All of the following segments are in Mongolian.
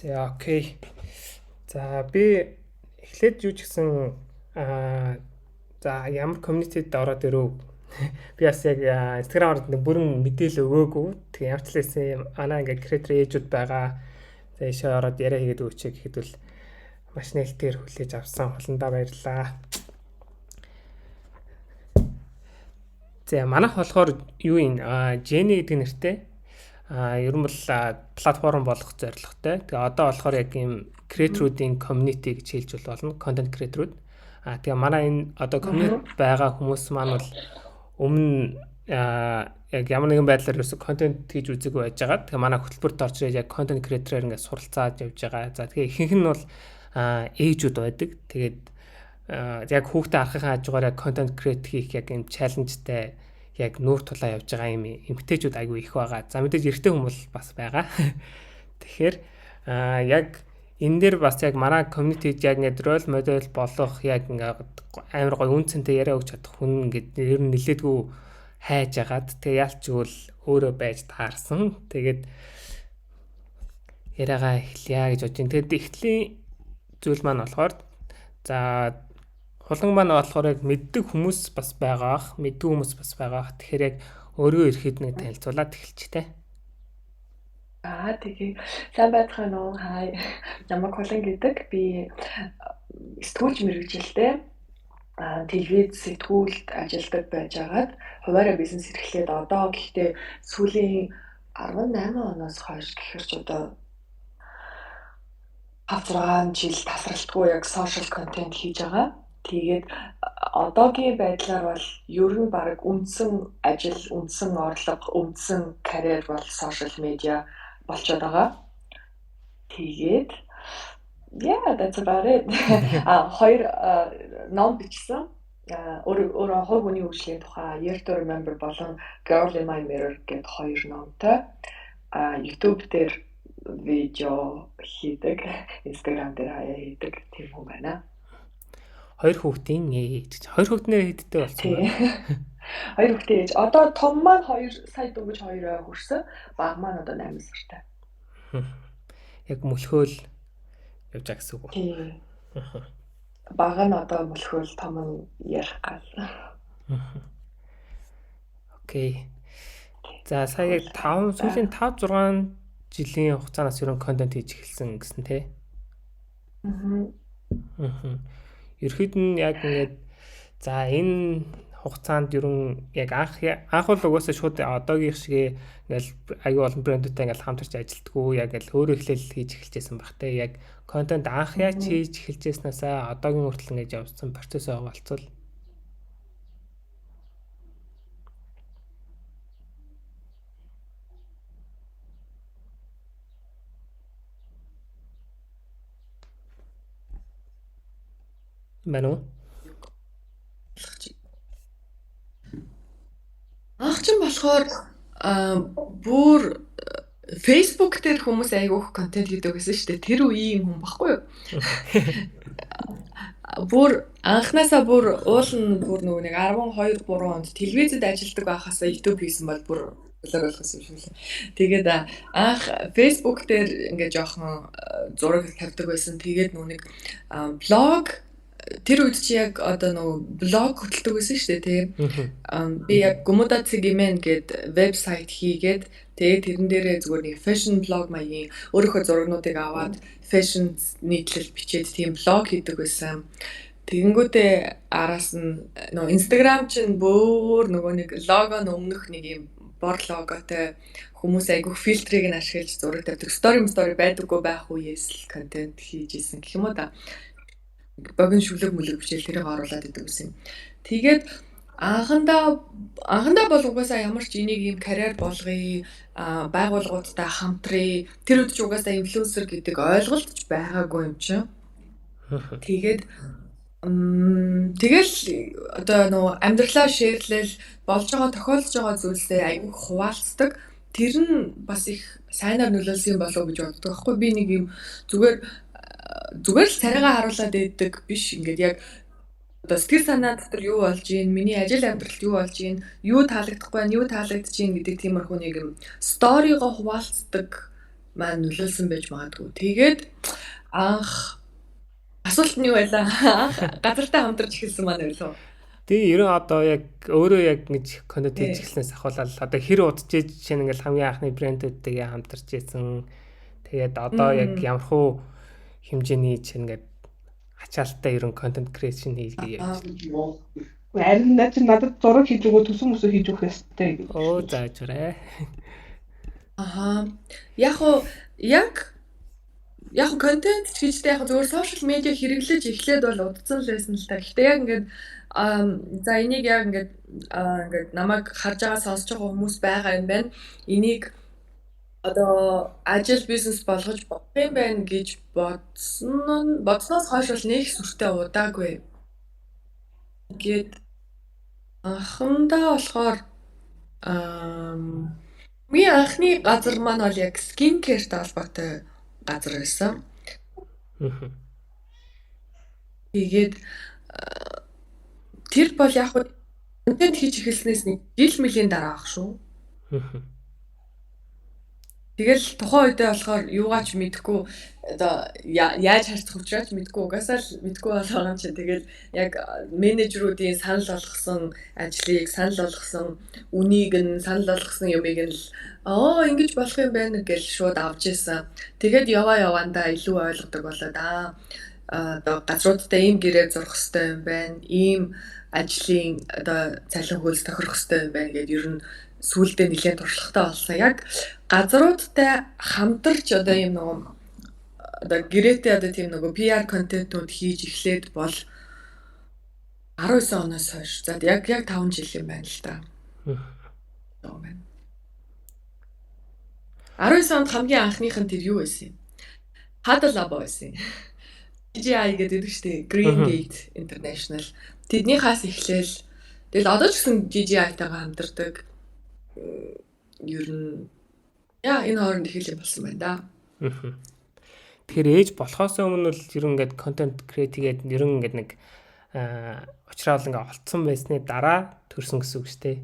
За окей. За би эхлээд юу ч гэсэн за ямар community-д ороод ирв. Би бас яг Instagram-аар нэг бүрэн мэдээлэл өгөөгүй. Тэгээ ямар ч лээсэн манай ингээ creator ээжүүд байгаа. За ийшээ ороод яриа хийгээд өгч гэхэд бол маш нээлтээр хүлээж авсан. Холондоо баярлалаа. За манайх болохоор юу юм Jenny гэдэг нэртэй ер нь бол платформ болох зорилготой. Тэгээ одоо болохоор яг ийм creator-уудын community гэж хэлж болно. Content creator-ууд. Тэгээ манай энэ одоо community байгаа хүмүүс маань бол өмнө яг ямар нэгэн байдлаар ерөөсө контент хийж үзээгүй байжгаад тэгээ манай хөтөлбөрт орж ирээд яг content creator-аар ингээд суралцаад явж байгаа. За тэгээ ихэнх нь бол ээжүүд байдаг. Тэгээд яг хүүхдээ харахын хажуугаар яг content create хийх яг юм чаленжтай яг нүүр тулаа явж байгаа юм эмгтээчүүд айгүй их байгаа. За мэдээж эрэгтэй хүмүүс бас байгаа. Тэгэхээр яг энэ дээр бас яг манай community-д яг ингээд role model болох яг ингээд амар гоё үнцэнтэй яриа өгч чадах хүн ингээд ер нь нилээдгүй хайж агаад тэгээ ялчгүй өөрөө байж таарсан. Тэгээд яриагаа эхлэе гэж бодож байна. Тэгээд эхлэлийн зүйл маань болохоор за хулган маань болохоор яг мэддэг хүмүүс бас байгаа. Мэддэг хүмүүс бас байгаа. Тэгэхээр яг өөрөө ирэхэд нэг танилцуулаад эхэлчихтэй. Тэгээ сайн байцгаана уу? Хай. Намайг Холон гэдэг. Би сэтгүүлч мэргэжилтэй телевиз сэтгүүлд ажилладаг байжгаад хуваараа бизнес эрхлээд одоо гэхдээ сүүлийн 18 оноос хойш гэхэрч одоо 5-6 жил тасралтгүй яг social content хийж байгаа. Тэгээд одоогийн байдлаар бол ер нь баг үндсэн ажил, үндсэн орлого, үндсэн карьер бол social media болчиход байгаа. Тэгээд that's about it. Хоёр ном бичсэн. Өөрөө хувь хүний хөгжлийн тухай Year to Remember болон Girl in My Mirror гэдэг хоёр номтой. YouTube дээр видео хийдэг, Instagram дээр хаяа хийдэг тийм хүн байна. Хоёр хүүхдийн ээж. Хоёр хүүхднээ хийдтэй болсон байна. Хоёр хүүхдийн ээж. Одоо том маань 2 сая дөнгөж 2 хүрсэн. Баг маань одоо 8 сартай. Яг мөлхөөл явж байгаа гэсэн үг. Тийм. Баг нь одоо мөлхөөл, том нь ярих гал. Окей. За сая яг сүүлийн 5-6 жилийн хугацаанаас ерөн контент хийж эхэлсэн гэсэн тий. Ерхэд нь яг ингээд за энэ хугацаанд ерөн яг анх бол угаасаа шууд одоогийн шиг ингээл аюу олон брэндүүдтэй ингээл хамтарч ажилтгүү яг л өөрөө эхлээл хийж эхэлжсэн багтай яг контент анх яаж хийж эхэлжсэнээсээ одоогийн хүртэл ингэж явсан процесс байгаа болцвол Мэнүү Анх ч болохоор бүр Facebook дээр хүмүүс айгүйх контент хийдэг гэсэн шүү дээ. Тэр үеийн хүн баггүй юу? Бүр анхнаасаа бүр уулын бүр нөгөө нэг 12 3 онд телевизэд ажилладаг байхасаа YouTube хийсэн бол бүр ойлгосон юм шиг лээ. Тэгээд анх Facebook дээр ингээд жоохон зураг тавьдаг байсан. Тэгээд нөгөө нэг блог тэр үед чи яг одоо нөгөө блог хөтэлдэг байсан шүү дээ тийм. Би яг Gumuda.cgmen гээд вебсайт хийгээд тэгээд тэрэн дээрээ зүгээр нэг fashion blog маягийн өөрийнхөө зурагнуудыг аваад fashion нийтлэл бичээд тийм блог хийдэг байсан. Тэгэнгүүтээ араас нь нөгөө Instagram чинь бүр нөгөө нэг лого өмнөх нэг юм бор логотой хүмүүс айгүйх фильтрийг нь ашиглаж зураг тавьдаг. Story байдаггүй байх үеэс л контент хийж исэн гэх юм уу та. Богино шүлэг мүлэг бичээл тэрийг оруулаад идэв гэсэн. Тэгээд анхандаа бол угаасаа ямар ч энийг юм карьер болгоё, байгууллагуудтай хамтрая. Тэр үед ч угаасаа инфлюенсер гэдэг ойлголт ч байгаагүй юм чинь. Тэгээд тэгэл одоо нөгөө амьдралаа шеэрлэл болж байгаа тохиолдож байгаа зүйлсээ айгүй хуваалцдаг. Тэр нь бас их сайнаар нөлөөлсөн болов уу гэж боддог байхгүй. Би нэг юм зүгээр л царайгаа харуулад байдаг биш ингээд яг одоо сэтгэл санаа дотор юу болж ийн, миний ажил амьдралд юу болж ийн, юу таалагдахгүй байна, юу таалагдж ийн гэдэг тиймэрхүү нэг юм сторигоо хуваалцдаг маань нөлөөлсөн байж магадгүй. Тэгээд анх асуулт нь юу байлаа? Анх газартай хамтарч эхэлсэн маань байлаа. Тэгээ ерөн одоо яг өөрөө яг ингэж контент хийж эхэлснээс ахуулаад одоо хэр удаж жишээ нь ингээл хамгийн анхны брэндүүдтэйгээ хамтарч ийсэн. Тэгээд одоо яг ямархуу хэмжээний чинь ингээд ачаалттай ерөн контент креашн хийгээ. Харин надад зураг хийж өгөө төсөн мөсөө хийж өгөх ёстой. Оо зааж өрөө. Аха. Яг контент ч гэжтэй яг зөвхөн сошиал медиа хэрэглэж эхлээд бол удацсан л байсан л та. Гэхдээ яг ингээд за энийг яг ингээд намайг харж байгаа сонсож байгаа хүмүүс байгаа юм байна. Энийг одоо ажил бизнес болгож бодох юм байна гэж бодсноос хойш бол нэг сүртэй удаагүй. Ингээд анхандаа болохоор миний анхны газар маань бол яг скин кэртэй холбоотой газар байсан. Тэгээд тэр бол яг контент хийж эхэлснээс нэг жил мөлийн дараа ах шүү. Тэгэл тухайн үедээ болохоор юугаач мэдэхгүй одоо яаж харьцах учраас мэдэхгүй угаасаа л мэдэхгүй байгаа юм чинь тэгэл яг менежерүүдийн санал болгосон ажлыг санал болгосон үнийг нь санал болгосон юмыг нь л ингэж болох юм байна гэж шууд авч ийсэн. Тэгээд яваандаа илүү ойлгодог болоод одоо газруудтай ийм гэрээ зурх хэрэгтэй юм байна. Ийм ажлын одоо цалин хөлс тохирох хэрэгтэй юм байна гэдээ ер нь сүүлдээ нэлээд туршлагатай болсон. Яг газруудтай хамтарч одоо ийм нөгөө одоо гэрээтэй одоо тийм нөгөө PR контентууд хийж эхлээд бол 19 оноос хойш. За яг 5 жил юм байна л да. 19 онд хамгийн анхных нь тэр юу байсан юм? Huddle Lab байсан. DJI гэдэг шүү дээ. Green Gate International. Тэднийхээс эхлээл тэгэл одоо ч гэсэн DJI-тайгаа хамтардаг. Ер нь энэ хооронд их юм болсон байна да. Тэгэхээр ээж болохоос өмнө л ер нь ингээд контент креатигээд ер нь ингээд нэг уучраал ингээд олцсон байсны дараа төрсөн гэсэн үг шүү дээ.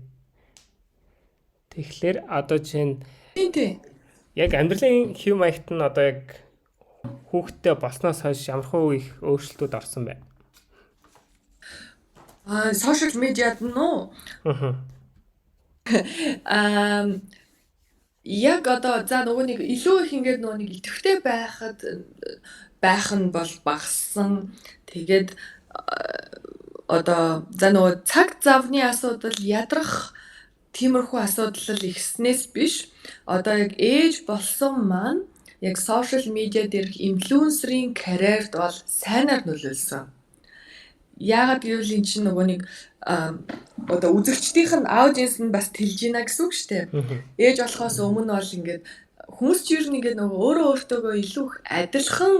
Тэгэхээр одоо чинь яг амьдралын хэв маягт нь одоо яг хүүхдтэй болсноос хойш ямархуу их өөрчлөлтүүд орсон байна. Сошиал медиад нь уу? Яг одоо за нөгөө нэг илүү их ингээд нөгөө нэг идэвхтэй байх нь бол багассан. Тэгээд одоо за нөгөө цаг завны асуудал ядрах тиймэрхүү асуудал ихснээс биш. Одоо яг ээж болсон маань яг сошиал медиа дээрх инфлюенсерийн карьерд бол сайнаар нөлөөлсөн. Яагаад гэвэл эн чинь нөгөө нэг одоо үзэгчдийнх нь аудиенс нь бас тэлж гинэ гэсэн үг шүү дээ. Ээж болохоос өмнө бол ингээд хүмүүс ч ер нь ингээд нөгөө өөртөөгөө илүү их адилхан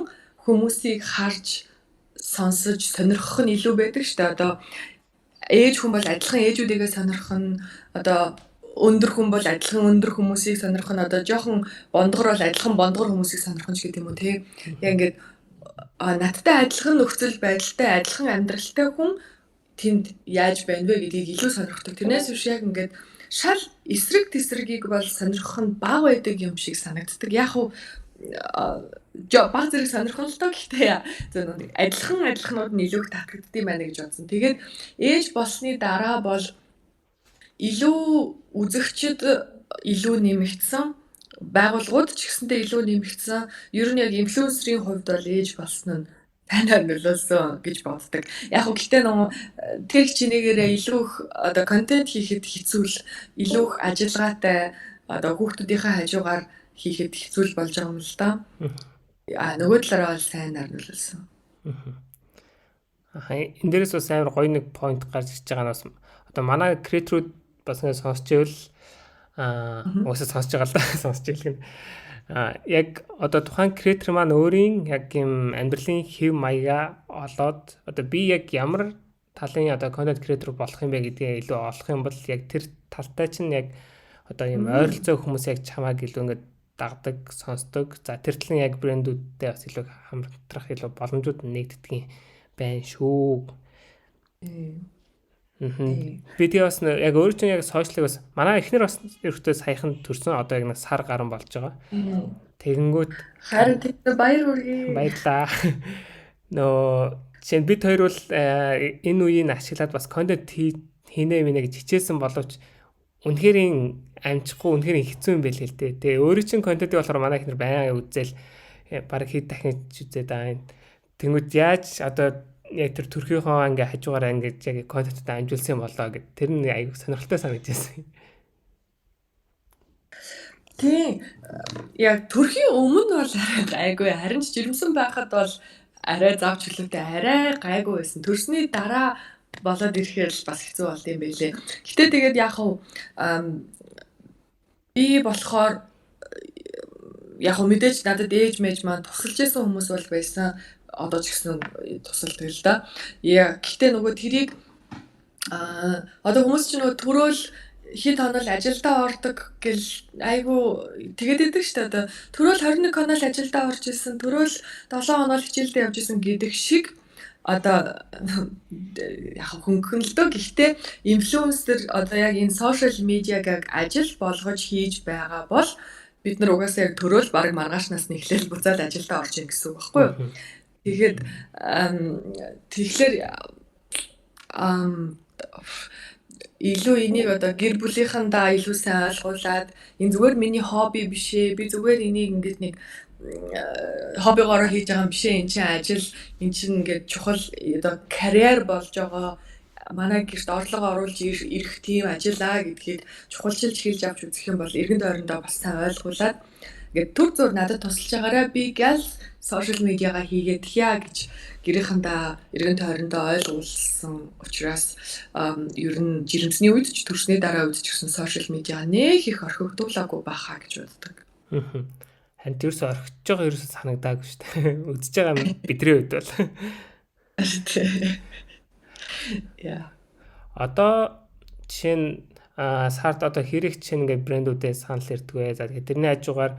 хүмүүсийг харж сонсож сонирхох нь илүү байдаг шүү дээ. Одоо ээж хүн бол адилхан ээжүүдийгээ сонирхох нь одоо өндөр хүн бол адилхан өндөр хүмүүсийг сонирхох нь одоо жоохон бондгор бол адилхан бондгор хүмүүсийг сонирхох ч гэдэг юм уу те. Яг ингээд надтай адилхан нөхцөл байдалтай адилхан амьдралтай хүн тэнд яаж байна вэ гэдгийг илүү сонирхдаг. Тэрнээс биш яг ингээд шал эсрэг тесрэгийг бол сонирхох нь бага байдаг юм шиг санагддаг. Яг уу баг зэрэг сонирхол л доо гэхдээ зөв адилханууд нь илүү татлагддсан байна гэж бодсон. Тэгээд ээж болсны дараа бол илүү үзэгчд илүү нэмэгдсэн. Байгууллагууд ч гэсэнтэй илүү нэмэгдсэн. Ер нь яг инфлюенсерийн хувьд бол ээж болсон нь танаар нөлөөлсөн гэж боддог. Яг уу гэхдээ нөгөө тэр чинээрээ илүү их одоо контент хийхэд хэцүү л илүү их ажиллагаатай одоо хүүхдүүдийнхээ хажуугаар хийхэд хэцүү болж байгаа юм л да. Нөгөө талаараа бол сайнаар нөлөөлсөн. Энэ дээрээс бас амар гоё нэг point гарч ирж байгаа нь бас одоо манай креаторууд бас ингэ сонсч ивэл уусаа сонсч байгаа л да сонсч ийл гэн. Яг одоо тухайн креатор маань өөрийн яг юм амьдралын хэв маяга олоод одоо би яг ямар талын одоо контент креатор болох юм бэ гэдгээ илүү олох юм бол яг тэр талтай чинь яг одоо юм ойролцоо хүмүүс яг чамааг илүү ингээд дагдаг, сонсдог. За тэр талын яг брэндүүдтэй бас илүү хамтрах илүү боломжууд нэгддэг байна шүү. Би тэгээ бас яг өөр чинь яг сошиалыг бас манай эхнэр бас ерөөхдөө саяхан төрсөн одоо яг нэг сар гарan болж байгаа. Тэгэнгүүт Харин тэр баяр хүргэе. баярлаа. Жишээ нь бид хоёр бол энэ үеийг ашиглаад бас контент хийнэ мэнэ гэж хичээсэн боловч үнэхээр амжихгүй үнэхээр хэцүү юм байл л дээ. Тэгээ өөрөө чинь контентыг болохоор манай ихнэр байнга үзэл баг хэд дахин үзээд байгаа. Тэнгүүд яаж одоо яг тэр төрхийнхөө ингээ хажуугаараа ингээ яг контентод амжуулсан болоо гэд тэр нь аяг сонирхолтой санагдчихсэн. Тийм. Яг төрхийн өмнө бол гайгүй. Харин ч жирэмсэн байхад бол арай завч хөлөвтэй арай гайгүй байсан. Төрсний дараа болоод ирэхээр л бас хэцүү болд юм байлээ. Гэтэ тэгээд яг хав би болохоор яг хав мэдээж надад ээж мэж маань тусалж исэн хүмүүс бол байсан. Одоо ч гэсэн тусалдаг л да. Гэхдээ нөгөө тэрийг одоо хүмүүс чинь нөгөө төрөөл хэд хоног ажилдаа ордог гэл айгу тэгээд идэг штэ одоо төрөөл 21 хоног ажилдаа орж исэн төрөөл 7 хоног хичээлдээ явж исэн гэдэг шиг одоо яг хөнгөнөлтөө гэхдээ инфлюенсер одоо яг энэ сошиал медиаг ажил болгож хийж байгаа бол бид нар угаасаа яг төрөөл баг маргаашнаас нь эхлээл буцаад ажилдаа орж ийн гэсэн үг байхгүй юу. Тэгэхээр тэгэхээр илүү энийг одоо гэр бүлийнхандаа илүү сайн ойлгуулад энэ зүгээр миний хобби биш ээ би зүгээр энийг ингээд нэг хоббигоор хийж байгаа юм биш ээ эн чинь ажил эн чинь ингээд чухал одоо карьер болж байгаа манай гэрт орлого оруулж ирэх тийм ажиллаа гэдгийг чухалчилж хэлж авч үзэх юм бол эргэн тойрондоо бас сайн ойлгуулад ингээд төр зур надад тусалж байгаараа би гал сошиал медиагаа хийгээд яа гэж гэрээхэндээ эргэн тойрондоо ойлгуулсан учраас ер нь жирэмсний үед ч төрсний дараа үед ч гэсэн сошиал медиа нэх их орхигдуулаагүй байхаа гэж боддог. Харин тэрс орхиж байгаа ерөөсөө санагдаагүй шүү дээ. Үзэж байгаа бидний үед бол. Яа. Одоо жишээ нь сард одоо хэрэг чинь ингээ брэндүүдээс санал ирдэг вэ. За тэгэхээр тэрний хажуугаар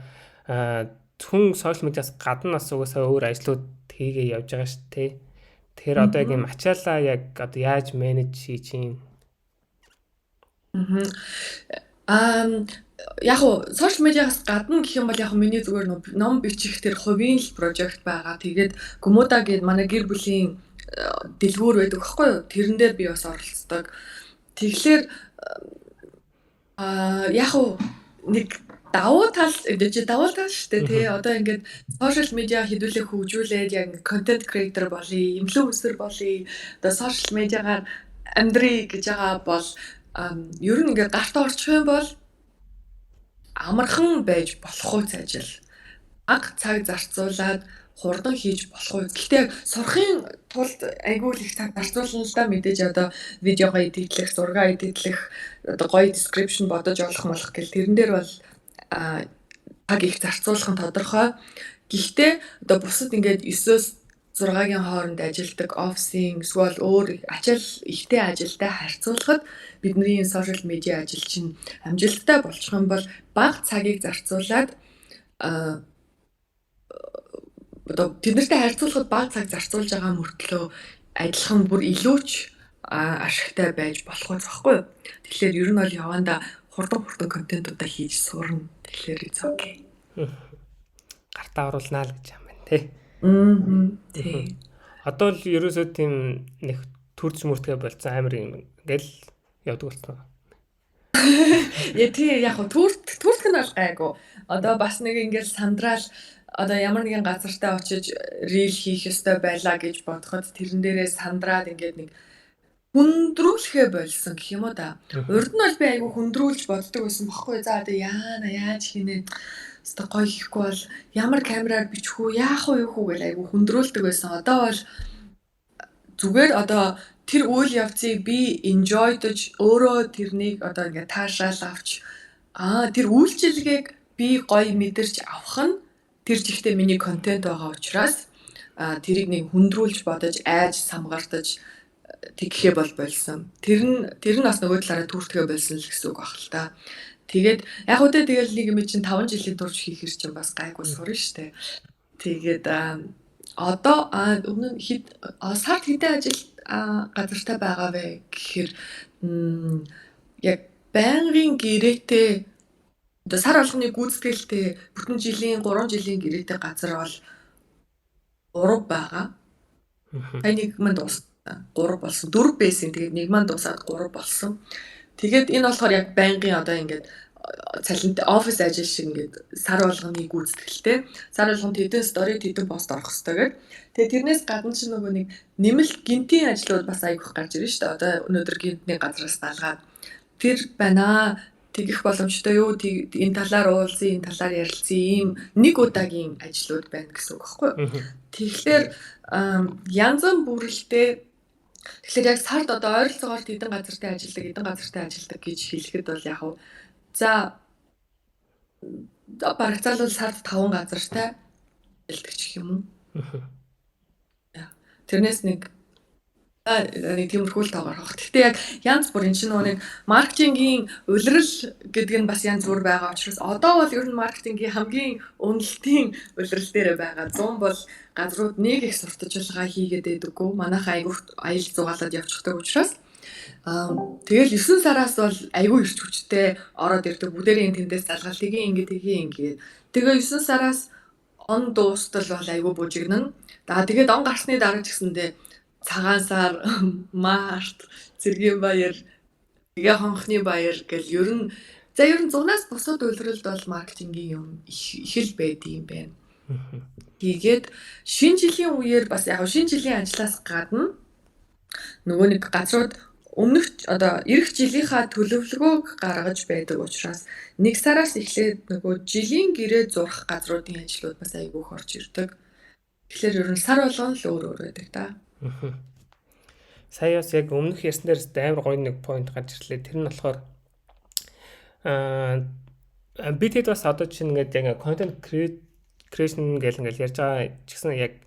хүн сошиал медиас гадна бас угаасаа өөр ажлууд хийгээ явж байгаа шүү дээ. Тэгэхээр одоо яг юм ачаалаа яг одоо яаж менеж хийж юм? Яг сошиал медиагаас гадна гэх юм бол яг миний зүгээр ном бичих тэр хувийн л прожект байгаа. Тэгээд Гүмүда гээд манай гэр бүлийн дэлгүүр байдаг байхгүй юу? Тэрэн дээр би бас оролцдог. Тэгэхээр яг нэг давуу тал шүү дээ тий. Одоо ингээд сошиал медиа хэдүүлээ хөгжүүлээд яг контент креатор болъё, инфлюенсер болъё. Одоо сошиал медиагаар амьдрий гэж байгаа бол ер нь ингээд гарт орчих юм бол амархан байж болох үс ажил. Аг цаг зарцуулаад хурдан хийж болох үс. Гэхдээ сурахын тулд айгүй их цаг зарцуулна л да мэдээж одоо видеого эдитлэх, зураг эдитлэх, одоо гоё description бодож олох гэл тэрэн дээр бол цаг их зарцуулах нь тодорхой. Гэхдээ одоо бусад ингээд 9-өөс 6-гийн хооронд ажилладаг офисын эсвэл өөр ачаал ихтэй ажилтай харьцуулахад бидний сошиал медиа ажил чинь амжилттай болчих юм бол бага цагийг зарцуулаад одоо тэднэртэй харьцуулахад бага цаг зарцуулж байгаа мөртлөө адилхан бүр илүүч ашигтай байж болох үс байхгүй юу. Тэгэхээр ер нь бол яванда хурдан контентуудаа хийж сурна. Тэгэхээр it's okay. Гартаа оруулнаа л гэж юм байна тий. Тий. Одоо л ерөөсөө тийм нэг төрж мөртгөө болцсон амар юм ингээл явдаг болсон. Тий яг төртг нь бол гайгүй. Одоо бас нэг ингээл сандраал одоо ямар нэгэн газартаа очиж рил хийх ёстой байлаа гэж бодоход тэрэн дээрээ сандраад ингээд нэг хүндрүүлэхэ болсон гэх юм уу да. Урд нь бол би айгүй хүндрүүлж боддог байсан бохгүй. За одоо яаж хийнэ. Өстө гоё хийхгүй бол ямар камераар бичих үү, яах вэ гэл айгүй хүндрүүлдэг байсан. Одоо бол зүгээр одоо тэр үйл явцыг би enjoy-дж өөрөө тэрнийг одоо ингээд таашаал авч тэр үйлчилгээг би гоё мэдэрч авах нь тэр жигтэй миний контент байгаа учраас тэрийг нэг хүндрүүлж бодож айж самгартаж тэгхээ болсон. Тэр нь бас нөгөө талаараа түүртгэ болсон л гэсэн үг баг л та. Тэгээд яг үдэ тэгэл нэг юм чинь 5 жилийн турш хийхэр чинь бас гайгүй сурна штэ. Тэгээд одоо өмнө сард хэдэн ажил газартай байгаа вэ гэхээр яг байнгын гэрээтэй одоо сар болгоны гүйцэтгэлтэй бүтэн жилийн 3 жилийн гэрээтэй газар бол 3 байгаа. Сая нэг маань дууссан. 3 болсон. 4 байсан. Тэгээд нэг маань дуусаад 3 болсон. Тэгээд энэ болохоор яг байнгын одоо ингээд цалинт офис ажил шиг ингээд сар болгоны гүйцэтгэлтэй. Сар болгонд хэдэн стори хэдэн пост орох хэрэгтэй гэдэг. Тэгээд тэрнээс гадна ч нөгөө нэг нэмэлт гинтийн ажлууд бас аягүйх гарч ирж штэ. Одоо өнөөдөр гинтний газраас даалгаад тэр байна. Тэгэх боломжтой юу? Энэ талаар уулзъя, энэ талаар ярилцъя. Ийм нэг удаагийн ажлууд байна гэсэн үг байхгүй юу? Тэгэхээр янз бүрэлтэй тэгэхээр яг сард одоо ойролцоогоор хэдэн газартай ажилдаг гэж хэлэхэд бол яг хав за барагцаалбал сард 5 газартай ажилдаг ч юм уу. Тэрнээс нэг тиймэрхүү л тоогоор хавах. Гэхдээ яг янз бүр энэ чинь нэг маркетингийн улирал гэдэг нь бас янз бүр байгаа учраас одоо бол ер нь маркетингийн хамгийн үнэлтийн улирал дээр байгаа. 100 бол газрууд нэг их сурталчилгаа хийгээд байдаггүй. Манайхаа айгүйх аялал зугаалаад явчихдаг учраас тэгэл 9 сараас бол айгүй ирч хүчтэй ороод ирдэг. Бүгдээрээ тэндээс залгаалтыг ингээд. Тэгээ 9 сараас он дуустал бол айгүй бужигнан. Тэгээд он гарсны дараа ч гэсэндээ цагаан сар, март, цэргийн баяр, тэгээ хонхны баяр гэл ер нь 100-аас бусад улиралд бол маркетингийн юм их л байд юм байна. Тэгээд шинэ жилийн үеэр бас яг шинэ жилийн ажлаас гадна нөгөө нэг газрууд өмнөх одоо эх жилийнхаа төлөвлөгөөг гаргаж байдаг учраас 1 сараас эхлээд нөгөө жилийн гэрээ зурх газруудын ажлууд бас айгүйх орж ирдэг. Тэгэхээр ер нь сар болгон л өөр байдаг да. Сая бас яг өмнөх ярьсан дээрээс амар гоё нэг point гарч ирлээ. Тэр нь болохоор бид хэд бас одоо чинь ингээд яг content creation гэл ингээд ярьж байгаа ч гэсэн яг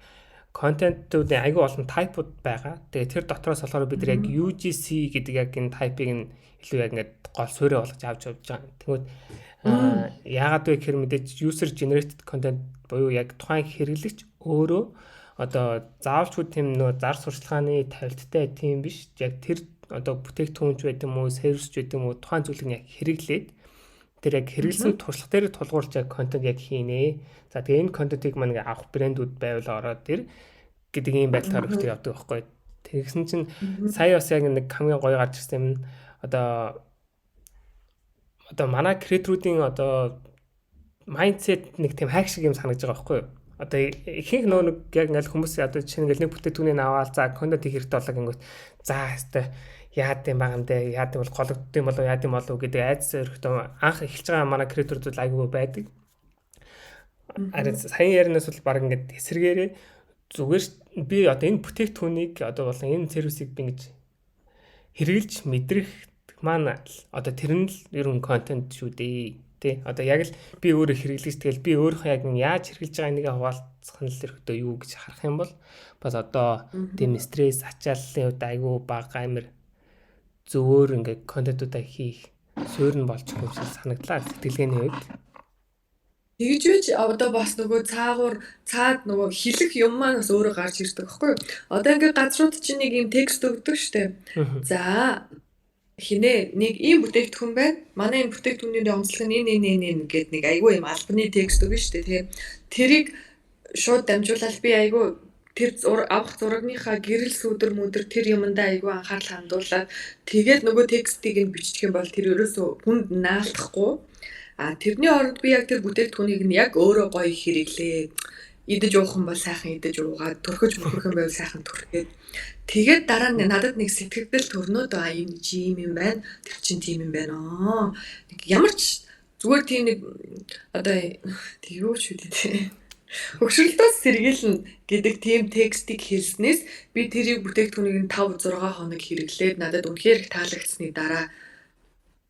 контентуудын айгүй олон тайпууд байгаа. Тэгээ тэр дотроос болохоор бид яг UGC гэдэг яг энэ тайпыг нь илүү яг ингээд гол суурь болгож авч явж байгаа. Тэгвэл яагаад вэ гэхээр мэдээж user generated content буюу яг тухайн хэрэглэгч өөрөө одоо заавалчгүй тийм нөө зар сурчлагын тавилттай тийм биш. Яг тэр одоо бүтээгдэхүүнч байт юм уу, сервисч байт юм уу тухайн зүйлийг яг хэрэглээд тэр яг хэрэглэсэн туршлага дээр тулгуурлаж яг контент яг хийнэ. За тэгээ энэ контентыг маань авах брэндүүд байвал ороод тэр гэдэг ийм байдлаар ихтэй явдаг байхгүй. Тэгсэн чинь сая бас яг нэг хамгийн гоё гарч ирсэн юм. Одоо манай креаторуудын одоо майндсет нэг тийм хайх шиг юм санагдаж байгаа байхгүй юу? Одоо ихэнх нэг яг ингээл хүмүүс одоо чинь ингээл нэг бүтээгдэхүүнийг аваад за контент хийх хэрэгтэй болоо гингүүт за хэвээ яад юм байгаа юм дээ яад юм бол гологдсон юм болов яад юм болов гэдэг айдас өрхтөө анх эхэлж байгаа манай креаторууд айгүй байдаг. Араа сайн яринаас бол баг ингээд эсэргээрээ зүгээр би одоо энэ бүтээгдэхүүнийг одоо болон энэ сервисыг би ингэж хэрэгжилж мэдрэх маань одоо тэр нь л ер нь контент шүү дээ. Тэ одоо яг л би өөрөө хэрэглэж тэгэл би өөрөө яг яаж хэрэглэж байгаа энийг хуваалцах нь л өрхтөө юу гэж харах юм бол бас одоо тийм стресс ачааллын үед айгүй бага амир зөвөр ингээд контентуудаа хийх суурь нь болж байгаа юм шиг санагдлаа сэтгэлгээний үед. Тэгж үуч одоо бас нөгөө цаад нөгөө хэлэх юм маань бас өөрөө гарч ирдэг байхгүй юу? Одоо ингээд газрууд чинь нэг юм текст өгдөг штэ. За хинэ нэг ийм бүтээгдэхүүн байна. Манай энэ бүтээгдэхүүний онцлог нь энэ гэдэг нэг айгүй юм албаны текст өгнө штэ тий. Тэрийг шууд дамжуулаад би айгүй тэр авах зурагныхаа гэрэл сүдэр мүдэр тэр юмдаа айгүй анхаарал хандуулаад тэгээд нөгөө текстийг нь бичих юм бол тэр ерөөсөө хүнд наалдахгүй. Тэрний оронд би яг тэр бүтээгдэхүүнийг нь яг өөрөө гоё хэрэглээ. Идэж уух юм бол сайхан идэж уугаад, төрхөж мөрөх юм бол сайхан төрхгээд. Тэгээд дараа нь надад нэг сэтгэгдэл төрнөд энэ чи юм байна. Тэр чин тийм юм байна. Нэг ямар ч зүгээр тийм нэг одоо юу ч үгүй тий. Хөгшрөлтөөс сэргийлнэ гэдэг тийм текстийг хэлснээс би тэрийг бүтээгдэхүүнийг нь 5-6 хоног хэрэглээд надад үнэхээр их таалагдсны дараа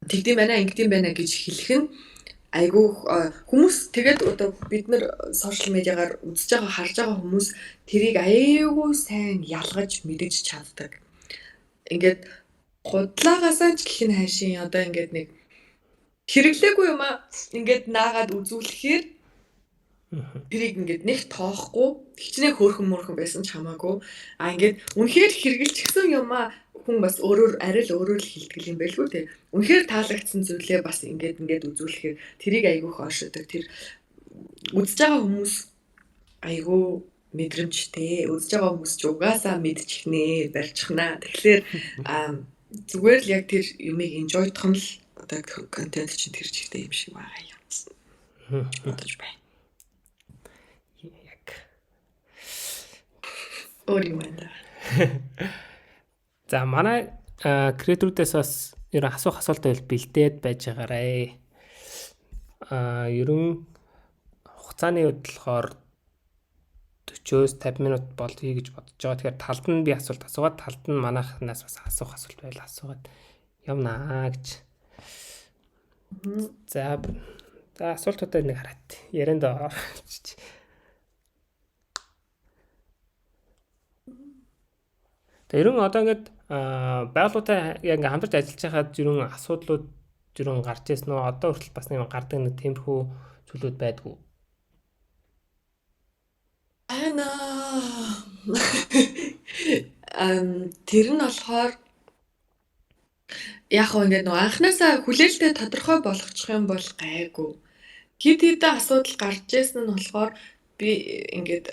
тэгдэм байна, ингэдэм байна гэж хэлэх нь айгүй хүмүүс тэгээд одоо бид нар сошиал медиагаар үзэж байгаа харж байгаа хүмүүс тэрийг айгүй сайн ялгаж мэдэж чаддаг. Ингээд гудлаагаасаа ч гэх нь хайшин одоо ингээд нэг хэрэглээгүй юм аа ингээд наагаад үзүүлэхээр Тэрийг ингээд нэг тоохгүй хичнээн хөөрхөн байсан ч хамаагүй. Ингээд үнэхээр хэрэгжилчихсэн юм а хүн бас арай л өөрөөр л хэлдэг юм байлгүй те. Үнэхээр таалагдсан зүйлээ бас ингээд үзүүлэхээр тэрийг айгүйх оршидог. Тэр үзэж байгаа хүмүүс айгүй мэдрэмжтэй. Үзэж байгаа хүмүүс ч угаасаа мэдчихнэ, барьчихнаа. Тэгэхээр зүгээр л яг тэр юмыг enjoy-дох нь л одоо контент чинь тэр чигтэй юм шиг байгаа юм. Бодож байна. Ориманда. За манай креаторудаас бас ер нь асуулт байвал бэлдээд байж байгаарэ. Ерөн хугацааны хувьд болохоор 40-50 минут болдгий гэж бодож байгаа. Тэгэхээр талд нь би асуулт асуугаад талд нь манайхнаас бас асуулт байвал асуугаад явнаа гэж. За асуултуудаа нэг хараад ярианд орчих. Ерөн одоо ингээд байгууллагатай яг ингээд хамтарч ажиллаж байхад ерөн асуудлууд ерөн гарч ирсэн үү? Одоо хүртэл бас нэг гардаг нэг тиймэрхүү зүйлүүд байдгүй. Тэр нь болохоор яг хөө ингээд нөгөө анханасаа хүлээлттэй тодорхой болгочих юм бол гайгүй. Хэд хэдэн асуудал гарч ирсэн нь болохоор би ингээд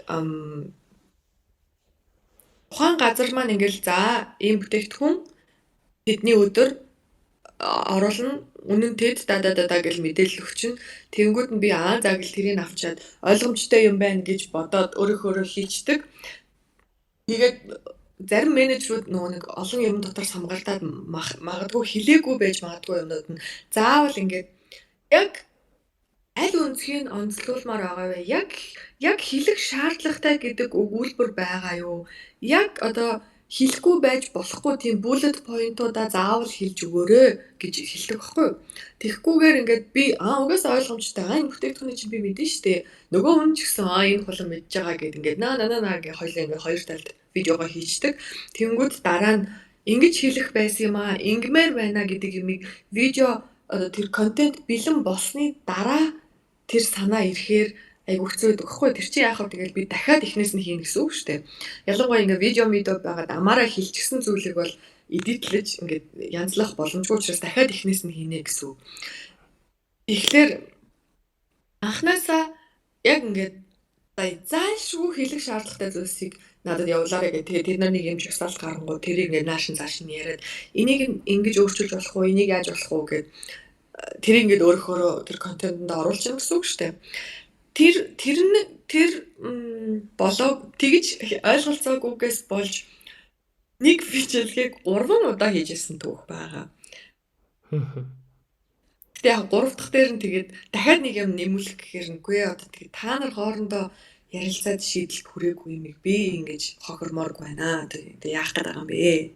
тухайн газар маань ингээл за ийм бүтээгдэхүүн тэдний өдөр оруулна үнэн тэд дада гэж мэдээлэл өгчин. Тэнгүүд нь би за гэл тэрийг авчаад ойлгомжтой юм байна гэж бодоод өөрөөр хийчдэг. Тэгээд зарим менежерүүд нөгөө нэг олон юм дотор самгаалтаад магадгүй хэлээгүй байж магадгүй юмнууд нь заавал ингээд яг аль үнцгийг онцлуулмаар байгаа вэ? Яг хэлэх шаардлагатай гэдэг өгүүлбэр байгаа юу? Яг одоо хэлэхгүй байж болохгүй тийм bullet point-уудаа заавал хэлж өгөөрэй гэж хэлдэг байхгүй юу? Тэгэхгүйгээр ингээд би угаасаа ойлгомжтой. Энэ бүтээгдэхүүний чинь би мэдэн штэ. Нөгөө хүн ч гэсэн энэ хулан мэдж байгаа гэд ингээд наа гэ хоёлаа ингээд хоёр талд видеого хийчдэг. Тэнгүүд дараа нь ингэж хэлэх байсан юм аа, ингэмээр байна гэдэг юмыг видео одоо тэр контент бэлэн болсны дараа тэр санаа ирэхээр айгу хэцүү байдаг байхгүй. Тэр чинь яахав тэгэл би дахиад эхнээс нь хийнэ гэсэн үг шүү дээ. Ялангуяа ингээ видео байгаад амаараа хэлчихсэн зүйлийг бол эдитлэж ингээд янзлах боломжгүй учраас дахиад эхнээс нь хийнэ гэсэн үг. Тэгэхээр анханасаа яг ингээд заашгүй хэлэх шаардлагатай зүйлсийг надад явуулаарай гэх. Тэгээд тэд нар нэг юм жагсаалт гарангуй тэрийг ингээд наашин цааш нь яриад энийг ингэж өөрчилж болох уу, энийг яаж болох уу гэд тэр ингээд өөрөөр тэр контентэнд оруулж байгаа гэсэн үг шүү дээ. Тэр болоо тэгж ойлголцоогүйгээс болж нэг бичлэгийг 3 удаа хийжсэн түүх байгаа. Гэтэ яг 3 дахь дээр нь тэгээд дахиад нэг юм нэмүүлэх гэхээр нүгүй одоо тэгээд та нар хоорондоо ярилцаад шийдэлд хүрээгүй юм би ингэж хохорморг байна. Тэгээд яах гээд байгаа юм бэ?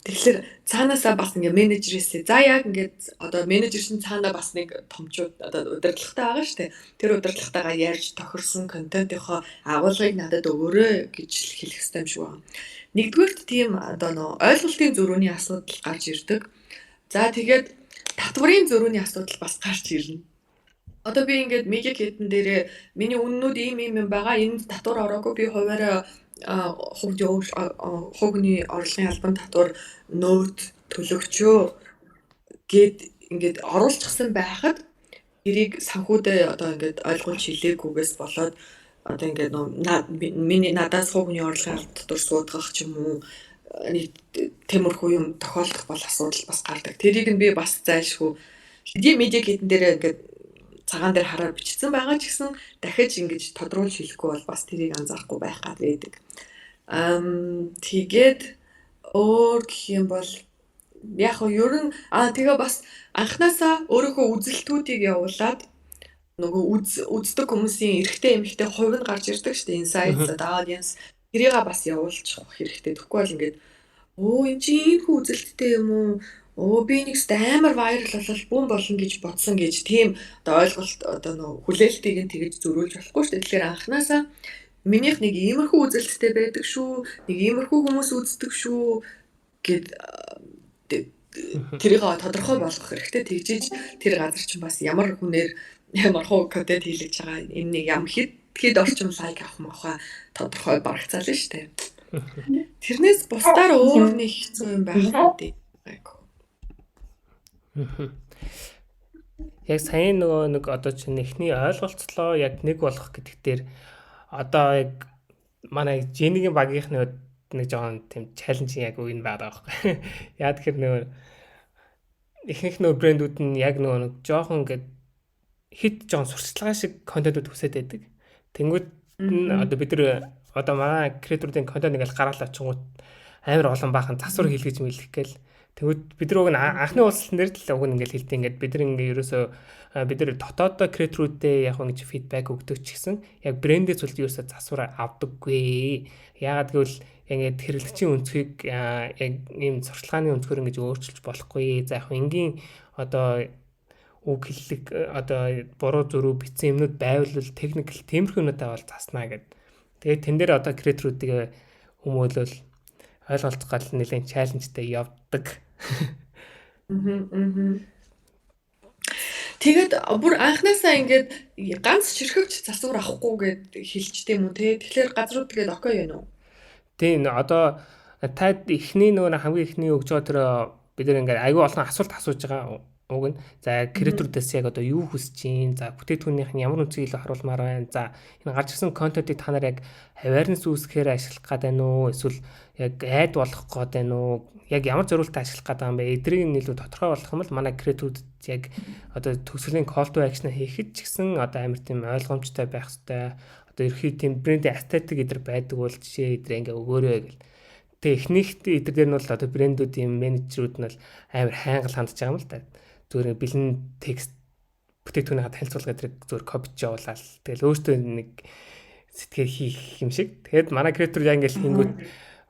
Тэгэхээр цаанаасаа бас ингээ менежерээсээ за яг ингээд одоо менежер шин цаанаа бас нэг томчууд одоо удирдлагатай байгаа шүү дээ. Тэр удирдлагатайгаа ярьж тохирсон контентынхоо агуулгыг надад өгөөрэй гэж хэлэх хэрэгтэй юм шиг байна. Нэгдүгээрт тийм одоо нөө ойлголтын зөрүүний асуудал гарч ирдэг. За тэгээд татварын зөрүүний асуудал бас гарч ирнэ. Одоо би ингээд медиа хитэн дээрээ миний үннүүд ийм байгаа. Энд татвар ороогүй би хуваараа хувийн орлогын албан татвар нөөт төлөгчөө гэд ингээд оруулчихсан байхад тэрийг санхүүдээ одоо ингээд ойлгуулж хэлээгүйгээс болоод одоо ингээд миний надаас хувийн орлогын албан татвар суудгах ч юм уу нэг тиймэрхүү юм тохиолдох бол асуудал бас гардаг. Тэрийг нь би бас зайлшгүй хэдийн медиа хитэн дээрээ ингээд цагаан дээр хараад бичсэн байгаа ч гэсэн дахиж ингэж тодруулж хэлэхгүй бол бас тэрийг анзаарахгүй байх гад байдаг. Тэгээд өөр гэх юм бол яг хөө ер нь тэгээ бас анханасаа өөрийнхөө үзэлтүүдийг явуулаад нөгөө үздэг хүмүүсийн эрэгтэй эмэгтэй хувь нь гарч ирдэг шүү дээ. Insights, audience тэрийг бас явуулчих хэрэгтэй. Тэгэхгүй бол ингээд энэ чи ийм хүү үзэлттэй юм уу? Би нэг амар вайрал болол бүүн болно гэж бодсон гэж тийм одоо ойлголт одоо нөө хүлээлтийг нь тэгэж зөрүүлж болохгүй шүү дээ. Тэгэхээр анханасаа минийх нэг иймэрхүү үзэлттэй байдаг шүү. Нэг иймэрхүү хүмүүс үздэг шүү гэд тэрийг тодорхой болгох хэрэгтэй. Тэгжиж тэр газар чинь бас ямар хүнээр ямар хуу контент хийлгэж байгаа энэ нэг ям хэд орчим лайк авах мохоо тодорхой барагцаална шүү дээ. Тэрнээс бусдаар өөр нэг хэцүү юм байх үү? Яг сайн нөгөө нэг одоо чинь эхний ойлголцлоо яг нэг болох гэдэг дээр одоо яг манай Женигийн багийнхны нэг жоохон тийм чаленж яг үе байгаа байхгүй. Яа тэгэхээр нөгөө ихэнх нөгөө брэндүүд нь яг нөгөө нэг жоохон ингээд хит жоон сурчлагын шиг контентууд хүсэж байдаг. Тэнгүүд одоо бид нар одоо манай креаторуудын контент ингээл гаргалаа чингууд амар олон баахан засвар хийлгэж мэлэх гээл. Тэгвэл бид нар уг нь анхны уулзалт нэр л уг нь ингээл хэлдэг ингээд бид нар ингээ ерөөсөө бид нар дотоодоо креаторуудээ яг ингэж фидбек өгдөг ч гэсэн яг брендээс үл ерөөсөө засвар авдаггүй. Яагаад гэвэл ингээд хэрэглэгчийн өнцгийг яг ийм сурчлагын өнцгөр ингэж өөрчилж болохгүй. За яг энгийн одоо үг хэллэг одоо буруу зөрүү бичсэн юмнууд байвал техникл тиймэрхүү юмудаа бол заснаа гэд. Тэгээд тэн дээр одоо креаторуудыг хүмүүлэл ойлголцох гал нэлээд чаленжтай явдаг. Тэгээд бүр анхнаасаа ингээд ганц чихрэгч засвар авахгүй гэд хэлчтэй юм уу те. Тэгэхээр газрууд тэгээд окей юм уу? Тийм одоо та эхний нөгөө хамгийн эхний өгж байгаа тэр бид нар ингээд аюу олон асуулт асууж байгаа уг нь. За креатордээс яг одоо юу хүсэж чинь, за бүтээгдэхүүнийх нь ямар үнцгийг илүү харуулмаар байна. За энэ гарч ирсэн контентыг та нар яг awareness үүсгэхээр ашиглах гэдэг нь үү? Эсвэл яг ad болох гэдэг нь үү? Яг ямар зориултад ашиглах гэдэг юм бэ? Эдрийг нь илүү тодорхой болгох юм бол манай креаторууд яг одоо төгсгөлийн call to action хийхэд ч гэсэн одоо амар тийм ойлгомжтой байх хэрэгтэй. Одоо ерхий тийм брендийн aesthetic эдэр байдаг бол жишээ эдэр ингээ өгөөрэй гэл. Тэгээ эхнийхт эдэр дээр нь бол одоо брендүүдийн менежерүүд нь бол амар хайнгал хандж байгаа юм л да. Зүгээр бэлэн текст бүтээгдэхүүнийхээ танилцуулга зэрэг зүгээр копиж явуулаад тэгэл өөртөө нэг сэтгэл хийх юм шиг. Тэгээд манай креатор яг ингээл хингүүд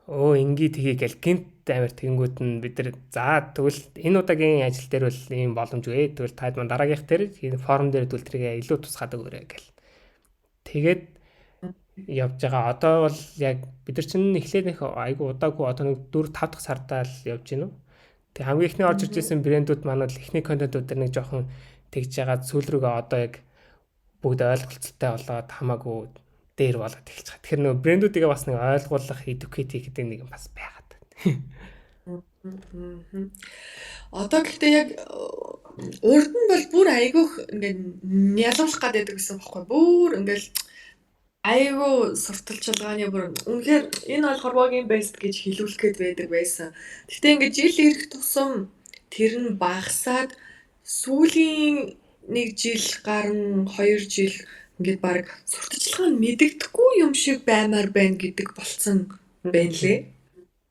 ингээ тгий гэл гинт амар тэнгүүд нь бид нар за тэгвэл энэ удаагийн ажил дээр бол ийм боломж үе. Тэгвэл таад маань дараагийнх дээр форум дээр тэгвэл тэргээ илүү тусгаад өгөөрэй гэл. Тэгээд явж байгаа. Одоо бол яг бид нар чинь эхлээд нэг айгу удаагүй одоо нэг 4-5 дахь сардаа л явж гинөө. Тэг хамгийн ихний орж ирж байсан брэндүүд маань бол ихний контентууд дээр нэг жоохон тэгж байгаа сүүл рүүгээ одоо яг бүгд ойлголцолтой болоод хамаагүй дээр болоод эхэлж байгаа. Тэгэхээр нөгөө брэндүүдийг бас нэг ойлгуулах, educate гэдэг нэг юм бас байгаад байна. Одоо гэхдээ яг урд нь бол бүр айгүйх ингээд ялгуулах гэдэг гэсэн байхгүй. Бүр ингээд айгүй сурталчилгааны бүр үнэхээр энэ бол хорвогийн best гэж хэлүүлэх гээд байдаг байсан. Гэхдээ ингээд жил ирэх тусам тэр нь багасаад сүүлийн 1 жил гарan 2 жил ингээд баг сурталчилгаа нь мэдэгдэхгүй юм шиг баймаар байна гэдэг болцсон байна лээ.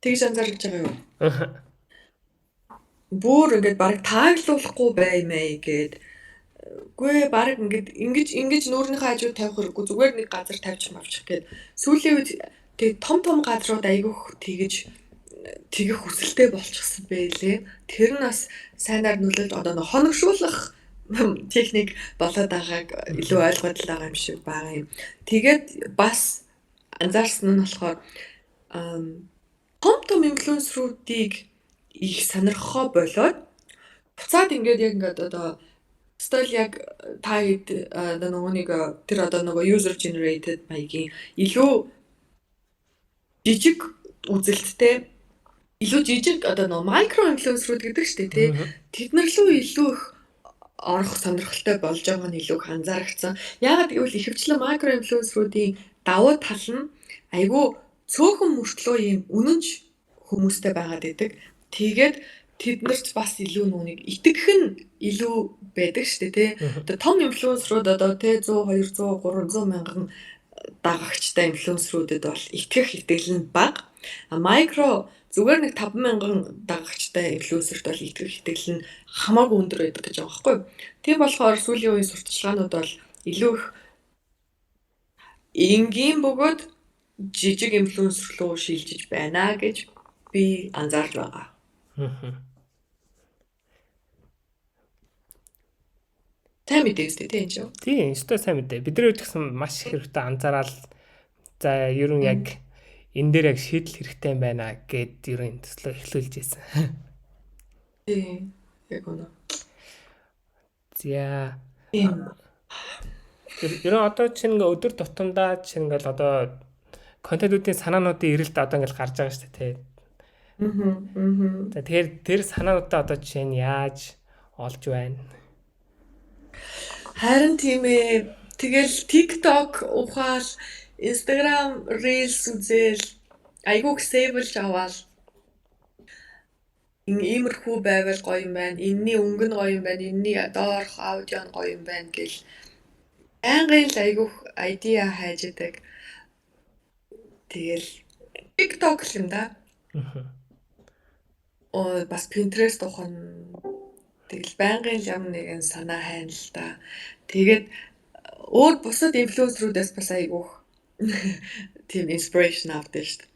Тэгж анзаарч байгаа юу? Бүр ингээд баг тааглуулахгүй баймаа гээд үгүй баг ингэж нүүрнийхээ хажууд тавих хэрэггүй зүгээр нэг газар тавьчих мавчих гээд сүүлийн үед тэг том газрууд айгүйх тэгэх хүсэлтэй болчихсон байлээ. Тэр нь бас сайнаар нөлөөлж одоо нэг хоногшуулах техник болоод байгааг илүү ойлгоод л байгаа юм шиг байгаа юм. Тэгээд бас анзаарсан нь болохоор том инфлюенсеруудыг их сонирхохоо болоод буцаад ингээд яг ингээд одоо стил яг та одоо нөгөө тэр одоо нөгөө user generated маягийн илүү жижиг үзэлттэй илүү жижиг одоо нөгөө micro influencer гэдэг шүү дээ тий. Тэд нар лөө илүү их орох сонирхолтой болж байгаа нь илүү анзаарчихсан. Яагаад гэвэл ихэвчлэн micro influencer-уудын давуу тал нь айгүй цөөхөн мөртлөө ийм үнэнч хүмүүстэй байгаад байдаг. Тэгээд тэд нарт бас илүү нүг итгэх нь илүү байдаг шүү дээ тий. Одоо том инфлюенсерүүд одоо тий 100 200 300 мянган дагагчтай инфлюенсерүүдэд бол итгэх итгэл нь бага. Микро зүгээр нэг 50000 дагагчтай инфлюенсерт бол итгэх итгэл нь хамаагүй өндөр байдаг гэж байгаа байхгүй юу. Тийм болохоор сүүлийн үеийн сурталчилгаанууд бол илүү их энгийн бөгөөд жижиг инфлюенсер руу шилжиж байна гэж би анзаарч байгаа. Сайн мэдээ үстэй тийм ч юм. Тийм, өстой сайн мэдээ. Бид нар гэсэн маш их хэрэгтэй анзаараад за ер нь яг энэ дээр яг шийдэл хэрэгтэй юм байна гэд ер нь төслөө эхлүүлж ийсэн. Тийм, яг үнэ. За. Ерөн одоо чинь ингээ өдөр тутамдаа чинь ингээл одоо контентуудын санаануудын эрэлт одоо ингээл гарч байгаа шүү дээ. За тэгэхээр тэр санаануудаа одоо жишээ нь яаж олж байна? Харин тийм ээ. Тэгэл TikTok ухаал, Instagram Reels үзэл, айгуух сэйвэлж аваал. Иймэрхүү байвал гоё юм байна. Энэний өнгө нь гоё юм байна. Энэний доорх аудио нь гоё юм байна гэл. Байнгын л айгуух идея хайж идэг. Тэгэл TikTok л юм да. Бас Pinterest ухаан. Тэгэл байнгын л ямар нэгэн санаа хайна л да. Тэгээд өөр бусад инфлюенсерүүдээс бас айгуух тийм inspiration авдаг шүү дээ.